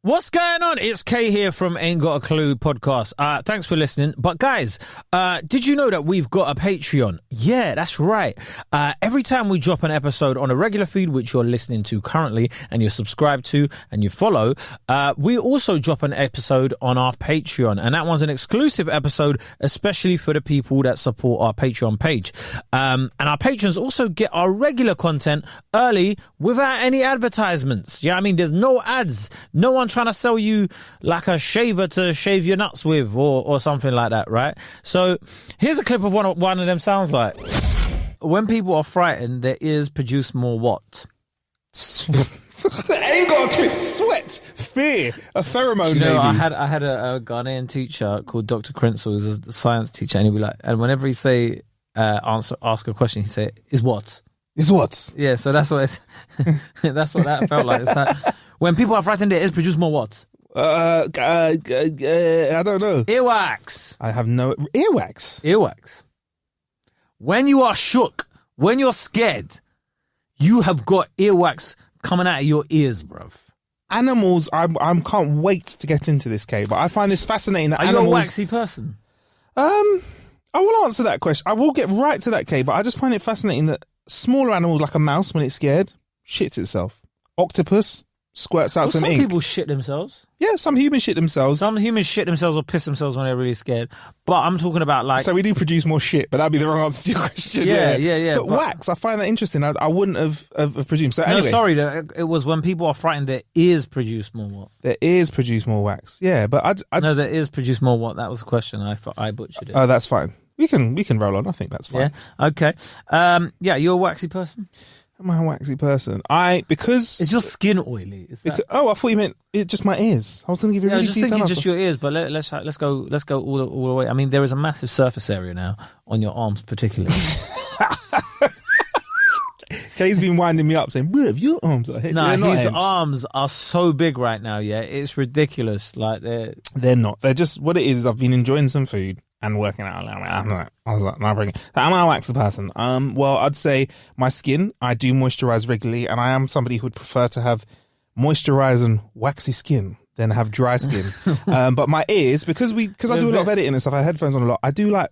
What's going on? It's Kay here from Ain't Got a Clue podcast. Thanks for listening. But guys, did you know that we've got a Patreon? Yeah, that's right. Every time we drop an episode on a regular feed, which you're listening to currently and you're subscribed to and you follow, we also drop an episode on our Patreon. And that one's an exclusive episode, especially for the people that support our Patreon page. And our patrons also get our regular content early without any advertisements. Yeah, I mean, there's no ads. No one trying to sell you like a shaver to shave your nuts with or something like that, right? So here's a clip of what one of them sounds like. When people are frightened, their ears produce more what? Ain't got a clue. Sweat, fear, a pheromone. You know, maybe. I had a Ghanaian teacher called Dr. Crinsel, who's a science teacher, and he'd be like, and whenever he say ask a question, he say, "Is what?" Is what? Yeah, so that's what it's. That's what that felt like. It's like when people are frightened, their ears produce more what? I don't know. Earwax. I have no earwax. Earwax. When you are shook, when you're scared, you have got earwax coming out of your ears, bruv. Animals. I can't wait to get into this, Kay. But I find this fascinating. That Are animals, you a waxy person? I will answer that question. I will get right to that, Kay. But I just find it fascinating that smaller animals, like a mouse, when it's scared, shits itself. Octopus squirts out some ink. Some people shit themselves. Yeah, some humans shit themselves. Some humans shit themselves or piss themselves when they're really scared. But I'm talking about like... So we do produce more shit, but that'd be the wrong answer to your question. Yeah. But wax, I find that interesting. I wouldn't have presumed. So anyway. No, sorry. It was when people are frightened, their ears produce more what? Their ears produce more wax. Yeah, but No, their ears produce more what? That was a question. I butchered it. Oh, that's fine. We can roll on. I think that's fine. Yeah. Okay. Yeah, you're a waxy person? Am I a waxy person? Because... Is your skin oily? I thought you meant just my ears. I was going to give you a really just thinking detailed just answer. your ears, but let's go all the way. I mean, there is a massive surface area now on your arms, particularly. Kay's been winding me up saying, "Bruv, your arms are heavy." No, his hench. arms are so big right now. Yeah, it's ridiculous. Like They're not. They're just what it is. I've been enjoying some food and working out. I was like, no, bring it. Am I a waxy person? Well, I'd say my skin. I do moisturize regularly, and I am somebody who would prefer to have moisturized waxy skin than have dry skin. But my ears, because I do a lot of editing and stuff. I have headphones on a lot. I do I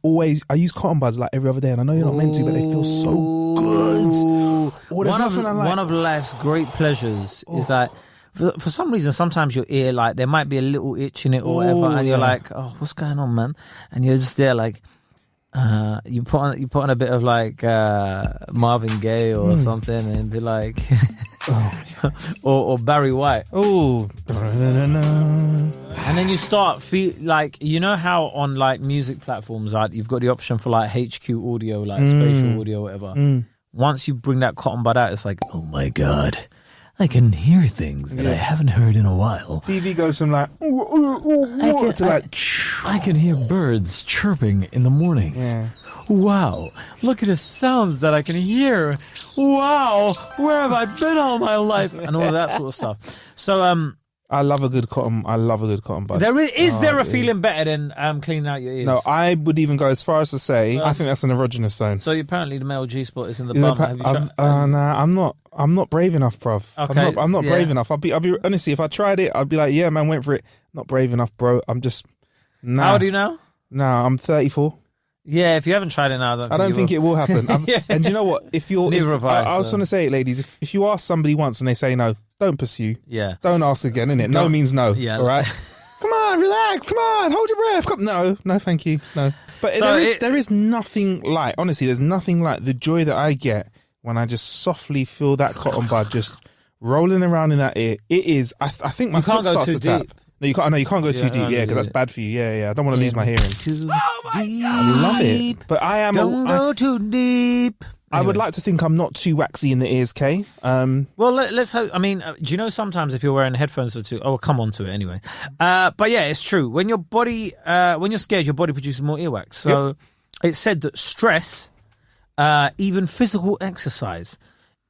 use cotton buds like every other day, and I know you're not meant to, but they feel so good. One of life's great pleasures is that for some reason, sometimes your ear, like, there might be a little itch in it or whatever, and you're like, oh, what's going on, man? And you're just there like, you put on a bit of like Marvin Gaye or something and be like, or Barry White. Oh. And then you start like, you know how on like music platforms, like you've got the option for like HQ audio, like spatial audio, whatever. Once you bring that cotton bud out, it's like, oh my God, I can hear things that I haven't heard in a while. TV goes from like, to like, I can hear birds chirping in the mornings. Yeah. Wow, look at the sounds that I can hear. Wow, where have I been all my life? And all of that sort of stuff. So, I love a good cotton bud. Is there a feeling better than cleaning out your ears? No, I would even go as far as to say, I think that's an erogenous zone. So apparently the male G-spot is in the bum. Have you tried? Nah, I'm not brave enough, bruv. Okay, I'm not brave enough. I'll be honestly, if I tried it, I'd be like, yeah, man, went for it. Not brave enough, bro. I'm just, nah. How old are you now? Nah, I'm 34. Yeah, if you haven't tried it now, I don't think it will happen. And you know what? Neither have I. I was going to say it, ladies. If you ask somebody once and they say no, don't pursue. Yeah. Don't ask again, innit? No means no. Yeah. All right. Come on, relax. Come on, hold your breath. Come. No, thank you. No. But So there is nothing like. Honestly, there's nothing like the joy that I get when I just softly feel that cotton bud just rolling around in that ear. It is. I think my foot starts to tap. No, you can't. No, you can't go too deep. Yeah, because that's bad for you. Yeah. I don't want to lose my hearing. I love it, but I am. Don't go too deep. I would like to think I'm not too waxy in the ears, Kay. Well, let's hope. I mean, do you know sometimes if you're wearing headphones for too? Oh, we'll come on to it anyway. But yeah, it's true. When your body, when you're scared, your body produces more earwax. So it's said that stress, even physical exercise,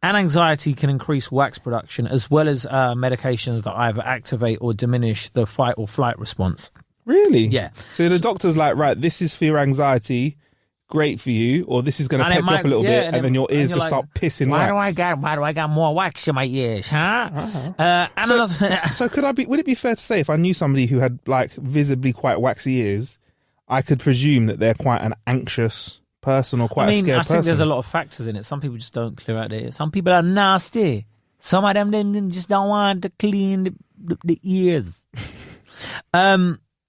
and anxiety can increase wax production, as well as medications that either activate or diminish the fight or flight response. Really? Yeah. So the doctor's like, right, this is for your anxiety. great for you, or this is going to pep you up a little bit, and then your ears just start pissing why wax. Why do I got more wax in my ears, huh? So would it be fair to say if I knew somebody who had like visibly quite waxy ears, I could presume that they're quite an anxious person or quite a scared person? I think there's a lot of factors in it. Some people just don't clear out their ears. Some people are nasty. Some of them just don't want to clean the ears.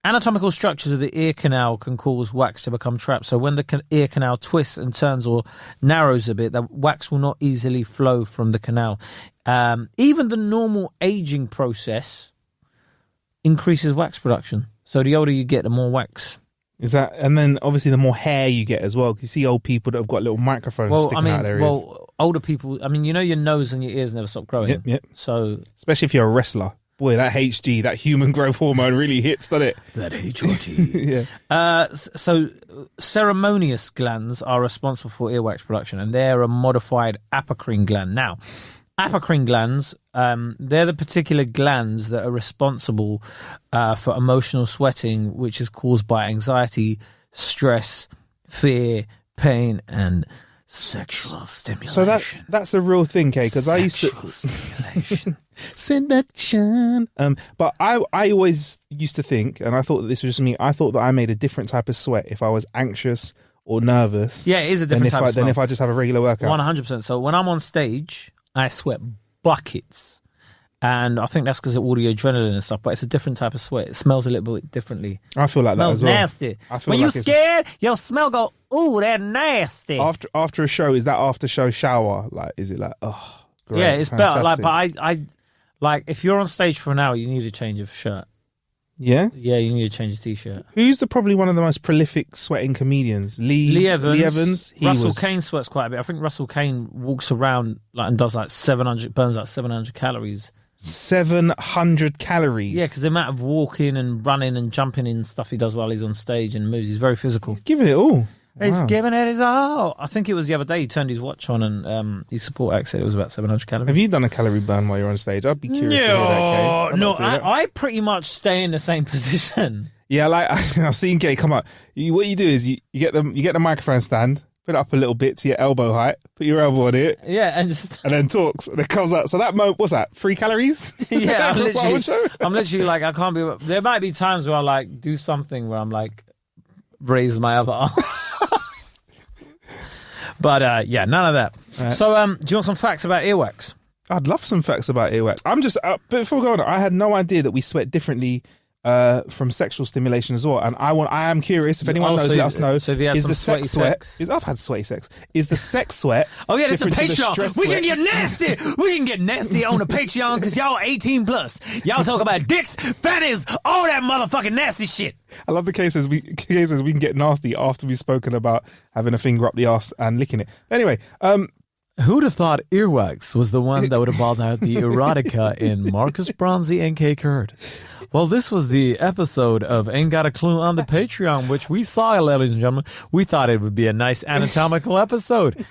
Anatomical structures of the ear canal can cause wax to become trapped. So when the ear canal twists and turns or narrows a bit, the wax will not easily flow from the canal. Even the normal aging process increases wax production. So the older you get, the more wax. Is that, and then obviously the more hair you get as well. You see old people that have got little microphones sticking out of their ears. Well, older people, your nose and your ears never stop growing. Yep. So, especially if you're a wrestler. Boy, that HG, that human growth hormone really hits, doesn't it? That HRT. Yeah. So ceremonious glands are responsible for earwax production, and they're a modified apocrine gland. Now, apocrine glands, they're the particular glands that are responsible for emotional sweating, which is caused by anxiety, stress, fear, pain, and sexual stimulation. So that's a real thing, Kay, because I used to stimulation. Seduction. But I always used to think, and I thought that this was just me, I thought that I made a different type of sweat if I was anxious or nervous. Yeah, it is a different type of sweat. Than if I just have a regular workout. 100%. So when I'm on stage, I sweat buckets. And I think that's because of all the adrenaline and stuff, but it's a different type of sweat. It smells a little bit differently. I feel like that as well. It smells nasty. I feel when like you're scared, your smell go, ooh, that's nasty. After a show, is that after show shower? Like, is it like, oh, great, yeah, it's fantastic. better. Like, but I like, if you're on stage for an hour, you need a change of shirt. Yeah? Yeah, you need to change your t-shirt. Who's probably one of the most prolific sweating comedians? Lee Evans. Russell Kane sweats quite a bit. I think Russell Kane walks around and does like 700 calories. 700 calories? Yeah, because the amount of walking and running and jumping and stuff he does while he's on stage and moves, he's very physical. He's giving it all. He's giving it his all. I think it was the other day he turned his watch on and his support act said it was about 700 calories. Have you done a calorie burn while you're on stage? I'd be curious to hear that, Kay. No, I pretty much stay in the same position. Yeah, like I've seen Kay come up. What you do is you get the microphone stand, put it up a little bit to your elbow height, put your elbow on it. Yeah, and then talks, and it comes out. So what's that? 3 calories? Yeah, I'm literally like, I can't be. There might be times where I like do something where I'm like raise my other arm. But yeah, none of that. Right. So do you want some facts about earwax? I'd love some facts about earwax. I'm just before going on, I had no idea that we sweat differently from sexual stimulation as well. And I am curious if anyone knows, let us know. So if you have some sweaty sex? I've had sweaty sex. Is the sex sweat? Oh yeah, this is Patreon. We can get nasty. We can get nasty on the Patreon because y'all 18 plus. Y'all talk about dicks, fannies, all that motherfucking nasty shit. I love the cases we can get nasty after we've spoken about having a finger up the arse and licking it. Anyway, who'd have thought earwax was the one that would have brought out the erotica in Marcus Bronzy and Kay Kurd? Well, this was the episode of Ain't Got a Clue on the Patreon, which we saw, ladies and gentlemen. We thought it would be a nice anatomical episode.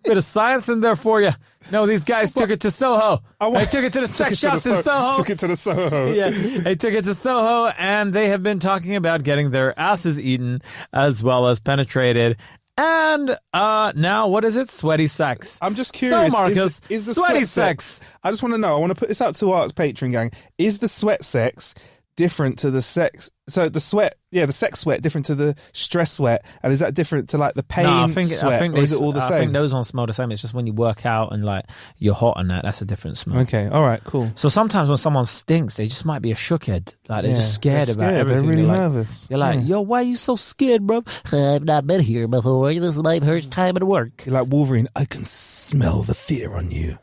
Bit of science in there for you. No, these guys took it to Soho. They took it to the sex shops in Soho. Took it to the Soho. Yeah, they took it to Soho, and they have been talking about getting their asses eaten as well as penetrated. And now, what is it? Sweaty sex. I'm just curious. So, Marcus, is the sweaty sweat sex. I just want to know. I want to put this out to our Patreon gang. Is the sweat sex different to the sex? So the sex sweat different to the stress sweat, and is that different to like the pain sweat? Or is it all the same? I think those ones smell the same. It's just when you work out and like you're hot and that's a different smell. Okay, all right, cool. So sometimes when someone stinks, they just might be a shookhead. Like they're just scared about everything. They're really nervous. You're like, yo, why are you so scared, bro? I've not been here before. This is my first time at work. You're like Wolverine. I can smell the fear on you.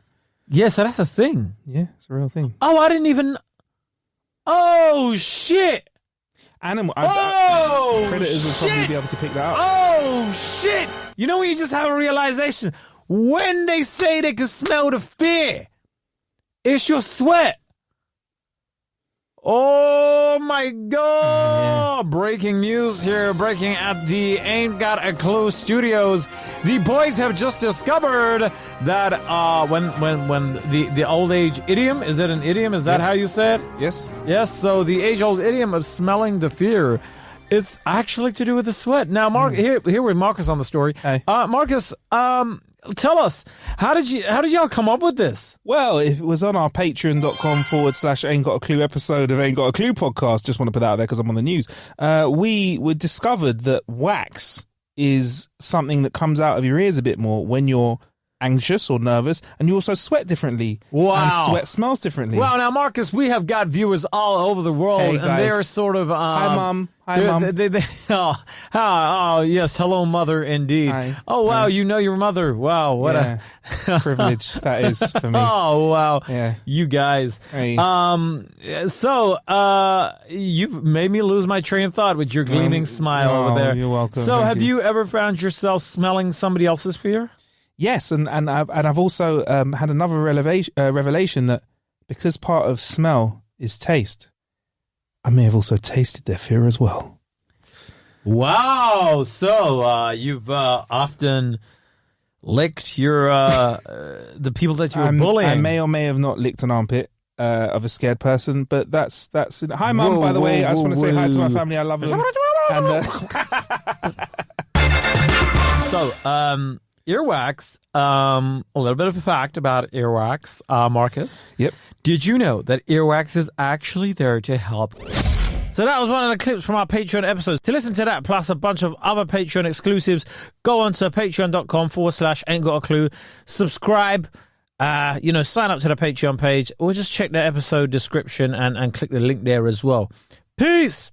Yeah, so that's a thing. Yeah, it's a real thing. Oh, I didn't even. Oh shit! Predators will probably be able to pick that up. Oh shit! You know when you just have a realization when they say they can smell the fear, it's your sweat. Oh my god! Yeah. Breaking news here, breaking at the Ain't Got a Clue studios. The boys have just discovered that when the old age idiom, is it an idiom? Is that how you say it? Yes. Yes, so the age old idiom of smelling the fear It's actually to do with the sweat. Now, Mark, here with Marcus on the story. Hey. Marcus, tell us, how did y'all come up with this? Well, it was on our patreon.com/Ain't Got a Clue episode of Ain't Got a Clue podcast. Just want to put that out there because I'm on the news. We discovered that wax is something that comes out of your ears a bit more when you're anxious or nervous, and you also sweat differently. Wow. And sweat smells differently. Wow, now, Marcus, we have got viewers all over the world, Hey, and guys. they're sort of... Hi, Mum. Hi, Mum. Oh, yes, hello, mother, indeed. Hi. Oh, wow, Hi. you know your mother. Wow, what a privilege that is for me. Oh, wow. Yeah. You guys. Hey. So, you've made me lose my train of thought with your gleaming smile over there. You're welcome. So, Thank have you. you ever found yourself smelling somebody else's fear? Yes, and I've also had another revelation that because part of smell is taste, I may have also tasted their fear as well. Wow. So, you've often licked your the people that you were bullying. I may or may have not licked an armpit of a scared person, but that's it. Hi, Mum, by the way. I just want to say hi to my family. I love them. So, earwax, a little bit of a fact about earwax, Marcus. Yep. Did you know that earwax is actually there to help? So that was one of the clips from our Patreon episodes. To listen to that, plus a bunch of other Patreon exclusives, go on to patreon.com/Ain't Got a Clue. Subscribe, sign up to the Patreon page, or just check the episode description and click the link there as well. Peace!